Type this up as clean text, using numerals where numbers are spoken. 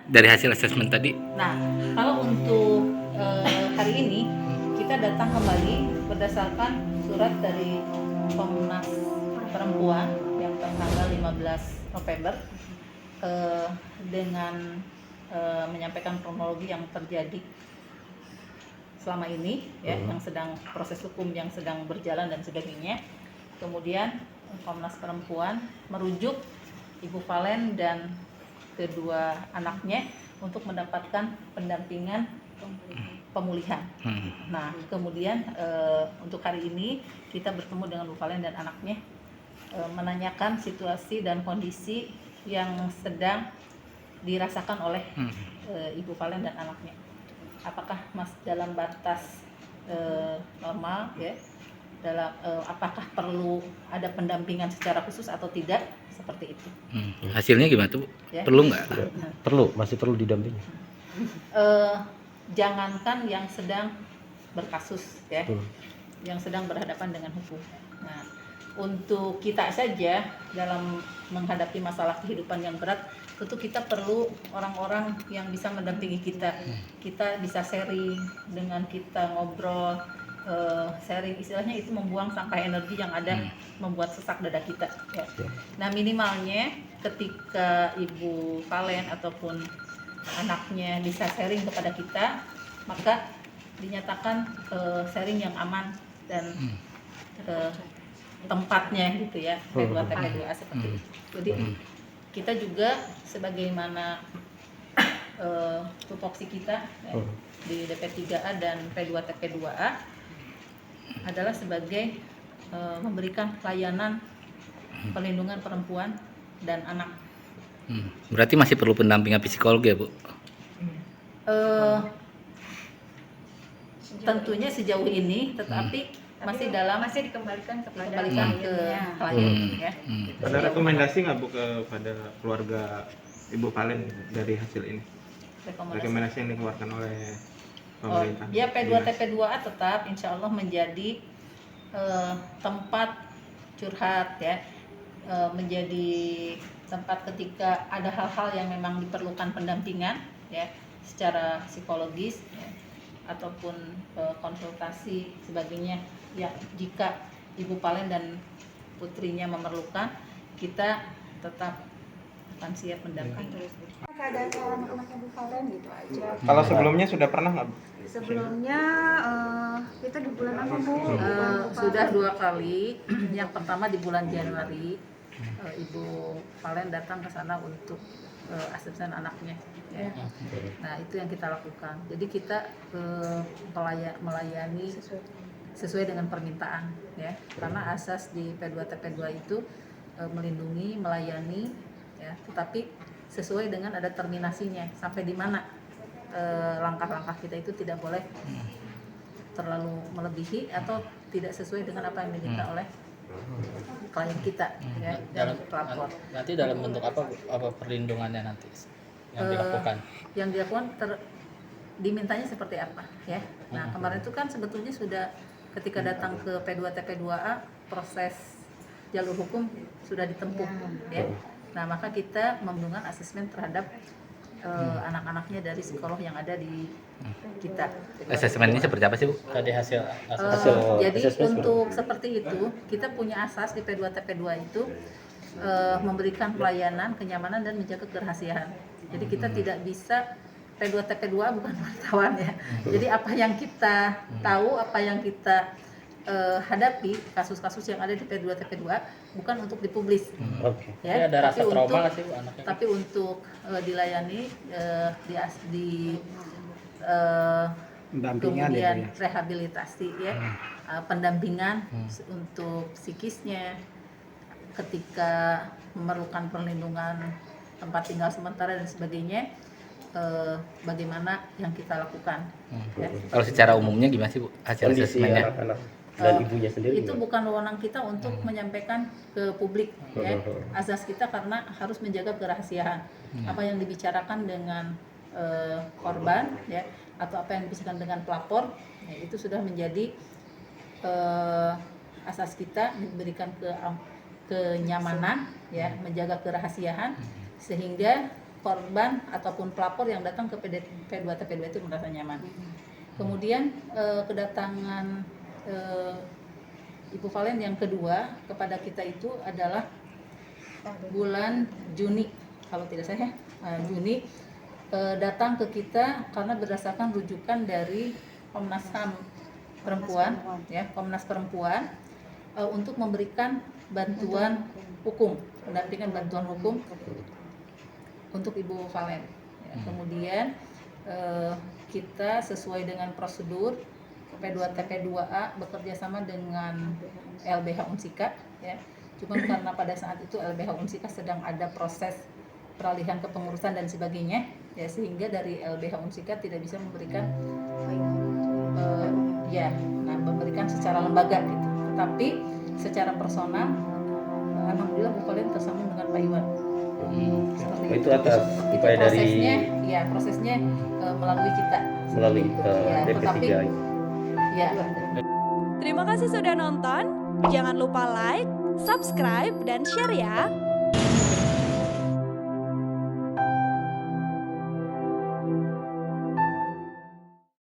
dari hasil asesmen tadi? Nah, kalau untuk hari ini kita datang kembali berdasarkan surat dari Komnas Perempuan yang tanggal 15 November dengan menyampaikan kronologi yang terjadi selama ini ya, yang sedang proses hukum yang sedang berjalan dan sebagainya. Kemudian Komnas Perempuan merujuk Ibu Valen dan kedua anaknya untuk mendapatkan pendampingan pemulihan. Nah, kemudian untuk hari ini kita bertemu dengan Bu Valen dan anaknya menanyakan situasi dan kondisi yang sedang dirasakan oleh Ibu Valen dan anaknya. Apakah dalam batas normal ya? Apakah perlu ada pendampingan secara khusus atau tidak, seperti itu. Hasilnya gimana tuh? Ya? Perlu nggak? Perlu, masih perlu didampingi. Jangankan yang sedang berkasus ya, yang sedang berhadapan dengan hukum. Nah, untuk kita saja dalam menghadapi masalah kehidupan yang berat, tentu kita perlu orang-orang yang bisa mendampingi kita. Kita bisa sharing dengan kita, ngobrol, sharing, istilahnya itu membuang sampah energi yang ada, membuat sesak dada kita ya. Nah, minimalnya ketika Ibu Valen ataupun anaknya bisa sharing kepada kita, maka dinyatakan sharing yang aman dan tempatnya gitu ya, P2 TP2A seperti itu. Jadi kita juga sebagaimana tupoksi kita ya, di DP3A dan P2 TP2A adalah sebagai memberikan pelayanan perlindungan perempuan dan anak. Berarti masih perlu pendampingan psikologi ya, Bu? Tentunya sejauh ini, tetapi masih dikembalikan ke klien ya. Ada rekomendasi nggak Bu kepada keluarga Ibu Valen dari hasil ini? Rekomendasi yang dikeluarkan oleh pemerintah? Ya, P2 TP2A tetap insya Allah menjadi tempat curhat ya, menjadi tempat ketika ada hal-hal yang memang diperlukan pendampingan ya, secara psikologis ya, ataupun konsultasi sebagainya ya. Jika Ibu Valen dan putrinya memerlukan, kita tetap akan siap mendampingi. Keadaan anak-anaknya Bu Valen gitu aja. Kalau sebelumnya sudah pernah nggak? Sebelumnya kita di bulan apa Bu? Sudah 2 kali. Yang pertama di bulan Januari, Ibu Valen datang ke sana untuk asesmen anaknya ya. Nah, itu yang kita lakukan. Jadi kita melayani sesuai dengan permintaan ya, karena asas di P2 TP2 itu melindungi, melayani ya, tetapi sesuai dengan ada terminasinya, sampai di mana langkah-langkah kita itu tidak boleh terlalu melebihi atau tidak sesuai dengan apa yang diminta oleh klien kita ya, dan pelapor. Nanti dalam bentuk apa perlindungannya nanti yang dilakukan? Yang dilakukan dimintanya seperti apa ya. Nah, kemarin itu kan sebetulnya sudah ketika datang ke P2 TP2A proses jalur hukum sudah ditempuh ya. Nah, maka kita memberikan asesmen terhadap anak-anaknya dari psikolog yang ada di kita. Asesmennya seperti apa sih, Bu? Tadi hasil jadi untuk seperti itu kita punya asas di P2 TP2 itu memberikan pelayanan, kenyamanan dan menjaga kerahasiaan. Jadi kita tidak bisa, P2 TP2 bukan wartawan ya. Jadi apa yang kita tahu, apa yang kita hadapi, kasus-kasus yang ada di P2 TP2 bukan untuk dipublis. Ya, ada rasa trauma nggak sih Bu anaknya? Tapi untuk dilayani kemudian rehabilitasi ya, pendampingan untuk psikisnya ketika memerlukan perlindungan tempat tinggal sementara dan sebagainya, bagaimana yang kita lakukan ya. Kalau secara umumnya gimana sih, Bu, hasil asesmennya? Dan ibunya sendiri itu bukan wewenang kita untuk menyampaikan ke publik ya. Asas kita karena harus menjaga kerahasiaan. Apa yang dibicarakan dengan korban ya, atau apa yang dibicarakan dengan pelapor ya, itu sudah menjadi asas kita, memberikan kenyamanan ya, menjaga kerahasiaan sehingga korban ataupun pelapor yang datang ke P2TP2 itu merasa nyaman. Kemudian kedatangan Ibu Valen yang kedua kepada kita itu adalah bulan Juni, kalau tidak salah Juni, datang ke kita karena berdasarkan rujukan dari Komnas HAM Perempuan, ya, Komnas Perempuan, untuk memberikan bantuan hukum, pendampingan bantuan hukum untuk Ibu Valen. Ya, kemudian kita sesuai dengan prosedur P2TP2A bekerja sama dengan LBH Unsika, ya. Cuma karena pada saat itu LBH Unsika sedang ada proses peralihan kepengurusan dan sebagainya, ya, sehingga dari LBH Unsika tidak bisa memberikan memberikan secara lembaga gitu. Tetapi secara personal, alhamdulillah Bu Valen tersambung dengan Pak Iwan. Seperti Itu atas itu upaya dari prosesnya, ya prosesnya melalui kita. melalui Ya, DP3. Ya. Terima kasih sudah nonton. Jangan lupa like, subscribe, dan share ya.